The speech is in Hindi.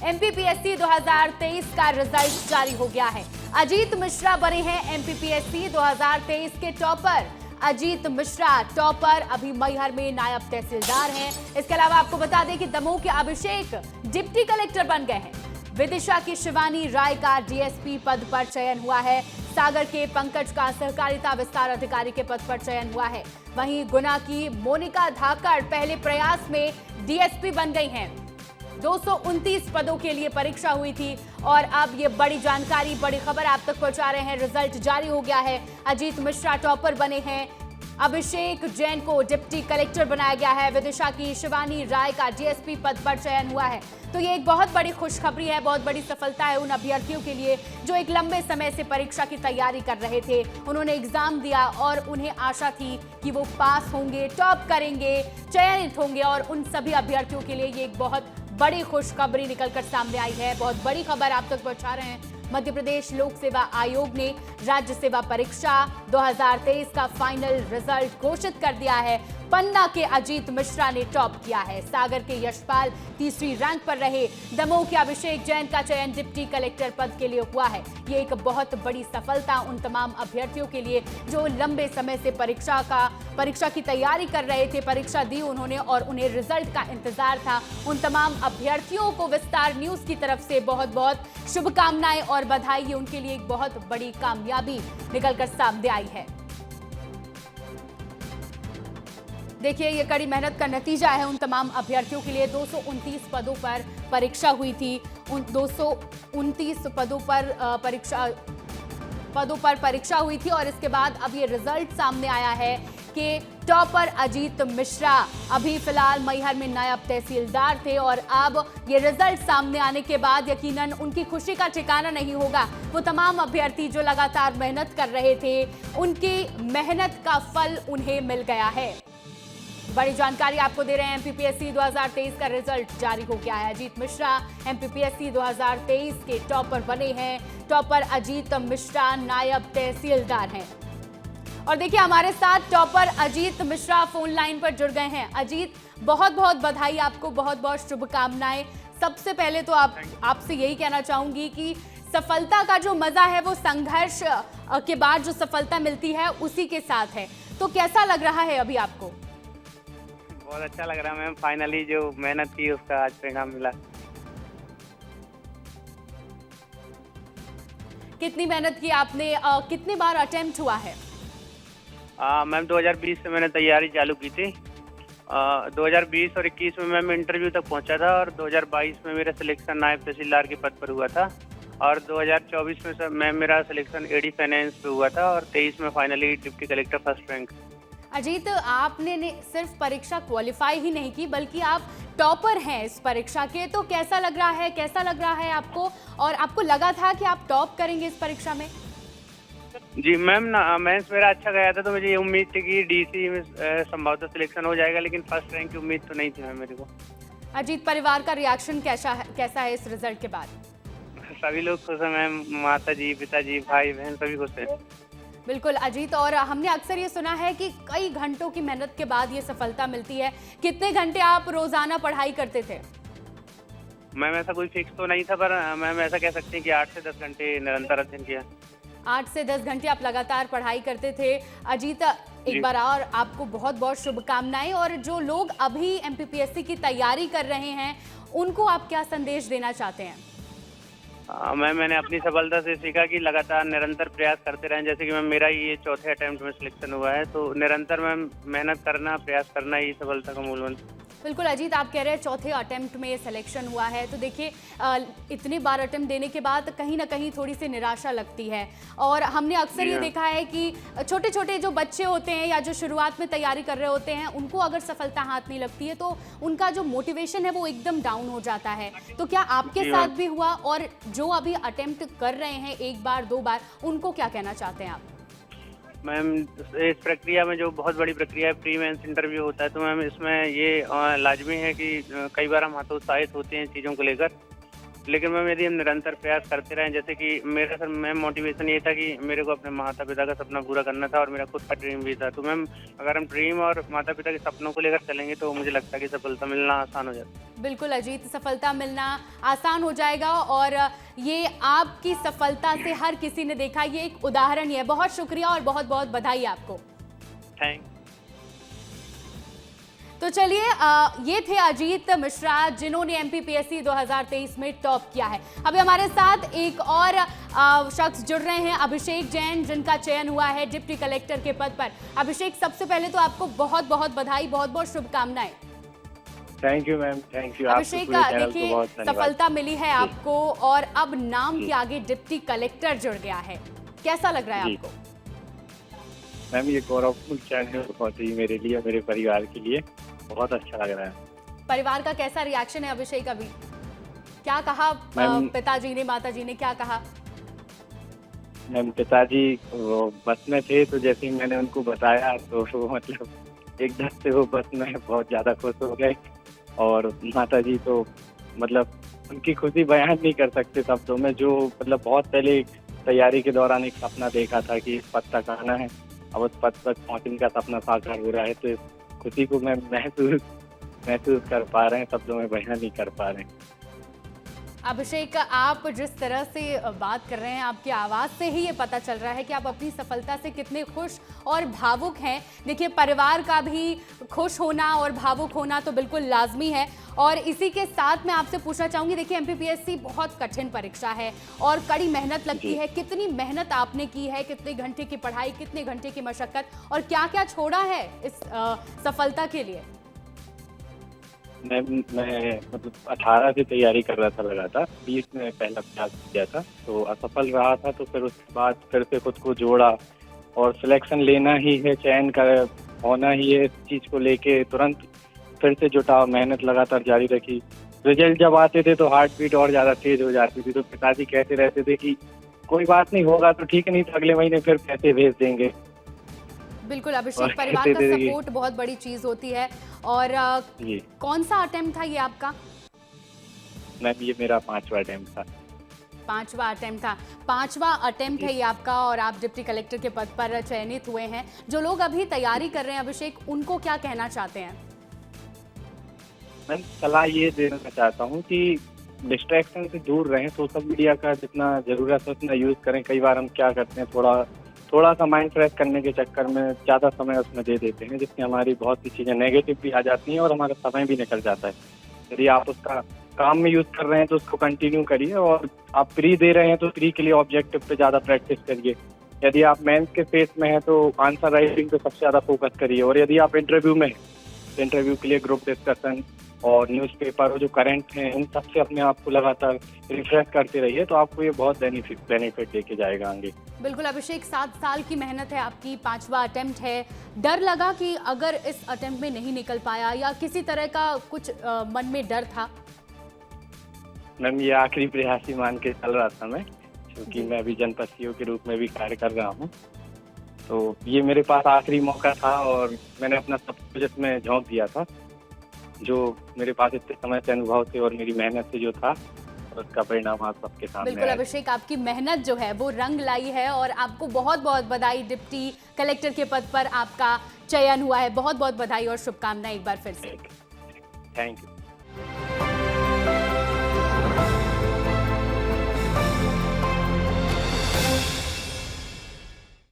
एमपीपीएससी 2023 का रिजल्ट जारी हो गया है। अजीत मिश्रा बने हैं एमपीपीएससी 2023 के टॉपर। अजीत मिश्रा टॉपर अभी मैहर में नायब तहसीलदार हैं। इसके अलावा आपको बता दें कि दमोह के अभिषेक डिप्टी कलेक्टर बन गए हैं। विदिशा की शिवानी राय का डीएसपी पद पर चयन हुआ है। सागर के पंकज का सहकारिता विस्तार अधिकारी के पद पर चयन हुआ है। वहीं गुना की मोनिका धाकड़ पहले प्रयास में डीएसपी बन गई हैं। 229 पदों के लिए परीक्षा हुई थी और अब ये बड़ी जानकारी, बड़ी खबर आप तक पहुंचा रहे हैं। रिजल्ट जारी हो गया है। अजीत मिश्रा टॉपर बने हैं। अभिषेक जैन को डिप्टी कलेक्टर बनाया गया है। विदिशा की शिवानी राय का डीएसपी पद पर चयन हुआ है। तो ये एक बहुत बड़ी खुशखबरी है, बहुत बड़ी सफलता है उन अभ्यर्थियों के लिए जो एक लंबे समय से परीक्षा की तैयारी कर रहे थे। उन्होंने एग्जाम दिया और उन्हें आशा थी कि वो पास होंगे, टॉप करेंगे, चयनित होंगे और उन सभी अभ्यर्थियों के लिए ये एक बहुत बड़ी खुशखबरी निकलकर सामने आई है। बहुत बड़ी खबर आप तक पहुंचा रहे हैं। मध्य प्रदेश लोक सेवा आयोग ने राज्य सेवा परीक्षा 2023 का फाइनल रिजल्ट घोषित कर दिया है। पन्ना के अजीत मिश्रा ने टॉप किया है। सागर के यशपाल तीसरी रैंक पर रहे। दमोह के अभिषेक जैन का चयन डिप्टी कलेक्टर पद के लिए हुआ है। ये एक बहुत बड़ी सफलता उन तमाम अभ्यर्थियों के लिए जो लंबे समय से परीक्षा की तैयारी कर रहे थे। परीक्षा दी उन्होंने और उन्हें रिजल्ट का इंतजार था। उन तमाम अभ्यर्थियों को विस्तार न्यूज की तरफ से बहुत बहुत शुभकामनाएं और बधाई। ये उनके लिए एक बहुत बड़ी कामयाबी निकलकर सामने आई है। देखिए, ये कड़ी मेहनत का नतीजा है उन तमाम अभ्यर्थियों के लिए। 229 पदों पर परीक्षा हुई थी। उन 229 पदों पर परीक्षा हुई थी और इसके बाद अब ये रिजल्ट सामने आया है कि टॉपर अजीत मिश्रा अभी फिलहाल मैहर में नायब तहसीलदार थे और अब ये रिजल्ट सामने आने के बाद यकीनन उनकी खुशी का ठिकाना नहीं होगा। वो तमाम अभ्यर्थी जो लगातार मेहनत कर रहे थे, उनकी मेहनत का फल उन्हें मिल गया है। बड़ी जानकारी आपको दे रहे हैं। एमपीपीएससी 2023 का रिजल्ट जारी हो गया है। अजीत मिश्रा एमपीपीएससी 2023 के टॉपर बने हैं। टॉपर अजीत मिश्रा नायब तहसीलदार हैं। और देखिए, हमारे साथ topper Ajit Mishra phone line पर जुड़ गए हैं। अजीत, बहुत बहुत बधाई आपको, बहुत बहुत शुभकामनाएं। सबसे पहले तो आपसे यही कहना चाहूंगी कि सफलता का जो मजा है वो संघर्ष के बाद जो सफलता मिलती है उसी के साथ है। तो कैसा लग रहा है अभी आपको? बहुत अच्छा लग रहा है मैम। फाइनली जो मेहनत की उसका आज परिणाम मिला। कितनी मेहनत की आपने? कितनी बार अटेम्प्ट हुआ है? मैम 2020 से मैंने तैयारी चालू की थी। 2020 और 21 में मैम इंटरव्यू तक पहुंचा था और 2022 में मेरा सिलेक्शन नायब तहसीलदार के पद पर हुआ था और 2024 में मैम मेरा सिलेक्शन एडी फाइनेंस पे हुआ था और 23 में finally deputy collector first rank. Ajit, आपने सिर्फ परीक्षा क्वालिफाई ही नहीं की बल्कि आप टॉपर हैं इस परीक्षा के। तो कैसा लग रहा है आपको? और आपको लगा था कि आप टॉप करेंगे इस परीक्षा में? जी मैम, मेंस मेरा अच्छा गया था तो मुझे ये उम्मीद थी कि डीसी में संभवतः सिलेक्शन हो जाएगा, लेकिन फर्स्ट रैंक की उम्मीद तो नहीं थी मैम मेरे को। अजीत, परिवार का रिएक्शन कैसा है इस रिजल्ट के बाद? सभी लोग खुश हैं मैम। माता जी, पिताजी, भाई बहन सभी खुश हैं। बिल्कुल अजीत, और हमने अक्सर ये सुना है कि कई घंटों की मेहनत के बाद ये सफलता मिलती है। कितने घंटे आप रोजाना पढ़ाई करते थे? मैम ऐसा कोई फिक्स तो नहीं था, पर मैम ऐसा कह सकते हैं कि 8 से 10 घंटे निरंतर अध्ययन किया। 8 से 10 घंटे आप लगातार पढ़ाई करते थे। अजीत, एक बार और आपको बहुत बहुत शुभकामनाएं। और जो लोग अभी एमपीपीएससी की तैयारी कर रहे हैं उनको आप क्या संदेश देना चाहते हैं? मैंने अपनी सफलता से सीखा कि लगातार निरंतर प्रयास करते रहें। जैसे कि मैम मेरा ये चौथे अटेम्प्ट में सिलेक्शन हुआ है, तो निरंतर मैम मेहनत करना, प्रयास करना ही सफलता का मूल मंत्र। बिल्कुल अजीत, आप कह रहे हैं चौथे अटेम्प्ट में सिलेक्शन हुआ है। तो देखिए, इतनी बार अटेम्प्ट देने के बाद कहीं ना कहीं थोड़ी सी निराशा लगती है और हमने अक्सर ये देखा है कि छोटे छोटे जो बच्चे होते हैं या जो शुरुआत में तैयारी कर रहे होते हैं उनको अगर सफलता हाथ नहीं लगती है तो उनका जो मोटिवेशन है वो एकदम डाउन हो जाता है। तो क्या आपके साथ भी हुआ? और जो अभी अटेम्प्ट कर रहे हैं एक बार दो बार, उनको क्या कहना चाहते हैं आप? मैम इस प्रक्रिया में जो बहुत बड़ी प्रक्रिया है, प्री मेंस इंटरव्यू होता है, तो मैम इसमें ये लाजमी है कि कई बार हम हतोत्साहित होते हैं चीज़ों को लेकर, लेकिन मैम यदि हम निरंतर प्रयास करते रहें, जैसे कि मेरा सर मैम मोटिवेशन ये था कि मेरे को अपने माता पिता का सपना पूरा करना था और मेरा खुद का ड्रीम भी था। तो मैम अगर हम ड्रीम और माता पिता के सपनों को लेकर चलेंगे तो मुझे लगता है कि सफलता मिलना आसान हो जाता है। बिल्कुल अजीत, सफलता मिलना आसान हो जाएगा और ये आपकी सफलता से हर किसी ने देखा, ये एक उदाहरण ही है। बहुत शुक्रिया और बहुत बहुत बधाई आपको। थैंक। तो चलिए, ये थे अजीत मिश्रा जिन्होंने एमपीपीएससी 2023 में टॉप किया है। अभी हमारे साथ एक और शख्स जुड़ रहे हैं, अभिषेक जैन, जिनका चयन हुआ है डिप्टी कलेक्टर के पद पर। अभिषेक, सबसे पहले तो आपको बहुत बहुत बधाई, बहुत बहुत शुभकामनाएं। Thank you ma'am, thank you. Abhishek, देखिए सफलता मिली है आपको और अब नाम के आगे डिप्टी कलेक्टर जुड़ गया है, कैसा लग रहा है आपको? मैम ये गौरवपूर्ण क्षण है बहुत ही मेरे लिए, मेरे परिवार के लिए बहुत अच्छा लग रहा है। परिवार का कैसा रिएक्शन है अभिषेक? अभी क्या कहा पिताजी ने, माताजी ने क्या कहा? मैम पिताजी वो बस में थे, तो जैसे ही मैंने उनको बताया तो वो मतलब एकदम से वो बस में बहुत ज्यादा खुश हो गए। और माताजी तो मतलब उनकी खुशी बयान नहीं कर सकते शब्दों में। जो मतलब बहुत पहले तैयारी के दौरान एक सपना देखा था कि इस पद तक आना है, अब उस पद तक पहुंचने का सपना साकार हो रहा है, तो इस खुशी को मैं महसूस कर पा रहे हैं, शब्दों में बयान नहीं कर पा रहे हैं। अभिषेक, आप जिस तरह से बात कर रहे हैं, आपकी आवाज़ से ही ये पता चल रहा है कि आप अपनी सफलता से कितने खुश और भावुक हैं। देखिए, परिवार का भी खुश होना और भावुक होना तो बिल्कुल लाजमी है। और इसी के साथ मैं आपसे पूछना चाहूँगी, देखिए एमपीपीएससी बहुत कठिन परीक्षा है और कड़ी मेहनत लगती है। कितनी मेहनत आपने की है, कितने घंटे की पढ़ाई, कितने घंटे की मशक्कत और क्या क्या छोड़ा है इस सफलता के लिए? मैं मतलब 18 से तैयारी कर रहा था लगातार, 20 में पहला प्रयास किया था तो असफल रहा था। तो फिर उसके बाद फिर से खुद को जोड़ा और सिलेक्शन लेना ही है, चयन का होना ही है, इस चीज़ को लेके तुरंत फिर से जुटा, मेहनत लगातार जारी रखी। रिजल्ट जब आते थे तो हार्ट बीट और ज़्यादा तेज हो जाती थी। तो पिताजी कहते रहते थे कि कोई बात नहीं, होगा तो ठीक, नहीं तो अगले महीने फिर पैसे भेज देंगे। बिल्कुल अभिषेक, परिवार का सपोर्ट बहुत बड़ी चीज होती है। और कौन सा अटेम्प्ट था ये आपका? मैम ये मेरा 5वां अटेम्प्ट था। 5वां अटेम्प्ट था, 5वां अटेम्प्ट है ये आपका और आप डिप्टी कलेक्टर के पद पर चयनित हुए हैं। जो लोग अभी तैयारी कर रहे हैं अभिषेक, उनको क्या कहना चाहते हैं? मैं सलाह ये देना चाहता हूँ कि डिस्ट्रैक्शन से दूर रहें, सोशल मीडिया का जितना जरूरत है उतना यूज करें। कई बार हम क्या करते हैं, थोड़ा सा माइंड फ्रेश करने के चक्कर में ज़्यादा समय उसमें दे देते हैं, जिससे हमारी बहुत सी चीज़ें नेगेटिव भी आ जाती हैं और हमारा समय भी निकल जाता है। यदि आप उसका काम में यूज़ कर रहे हैं तो उसको कंटिन्यू करिए, और आप प्री दे रहे हैं तो प्री के लिए ऑब्जेक्टिव पे ज़्यादा प्रैक्टिस करिए। यदि आप मेंस के फेस में हैं तो आंसर राइटिंग पे सबसे ज़्यादा फोकस करिए। और यदि आप इंटरव्यू में हैं तो इंटरव्यू के लिए ग्रुप डिस्कशन और न्यूज़पेपर और जो करंट हैं उन सबसे अपने आप को लगातार रिफ्रेश करते रहिए, तो आपको ये बहुत बेनिफिट देके जाएगा आगे। बिल्कुल अभिषेक, 7 साल की मेहनत है आपकी, 5वां अटेम्प्ट है। डर लगा कि अगर इस अटेम्प्ट में नहीं निकल पाया, या किसी तरह का कुछ मन में डर था? मैम ये आखिरी प्रयास ही मान के चल रहा था मैं, क्योंकि मैं अभी जनपद सीओ के रूप में भी कार्य कर रहा हूँ। तो ये मेरे पास आखिरी मौका था और मैंने अपना सब कुछ इसमें झोंक दिया था। जो मेरे पास इतने समय से अनुभव थे और मेरी मेहनत से जो था, उसका परिणाम आप सबके सामने। बिल्कुल अभिषेक, आपकी मेहनत जो है वो रंग लाई है और आपको बहुत बहुत बधाई। डिप्टी कलेक्टर के पद पर आपका चयन हुआ है, बहुत बहुत बधाई और शुभकामनाएं एक बार फिर से। Thank you.